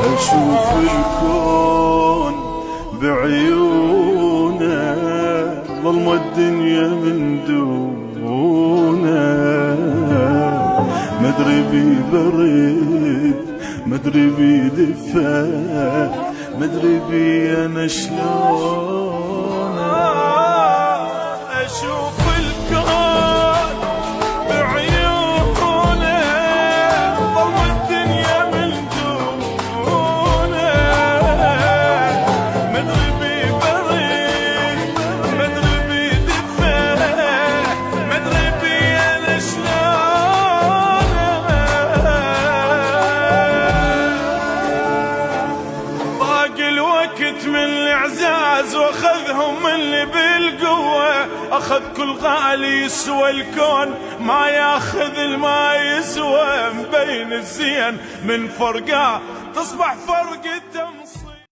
أشوف الكون بعيونه، ظلمة الدنيا من دونه. مدري بي برد، مدري بي دفا، مدري بي أنا شلون. أشوف الكون بعيونه، ظلمة الدنيا من دونه. مدري بي برد، مدري بي دفا، مدري بي أنا شلون. ضاق الوقت من الإعزاز واخذهم اللي بالقوة، أخذ كل غالي يسوى الكون، ما ياخذ الما يسوى. مبين الزين من فرقه تصبح فرقته.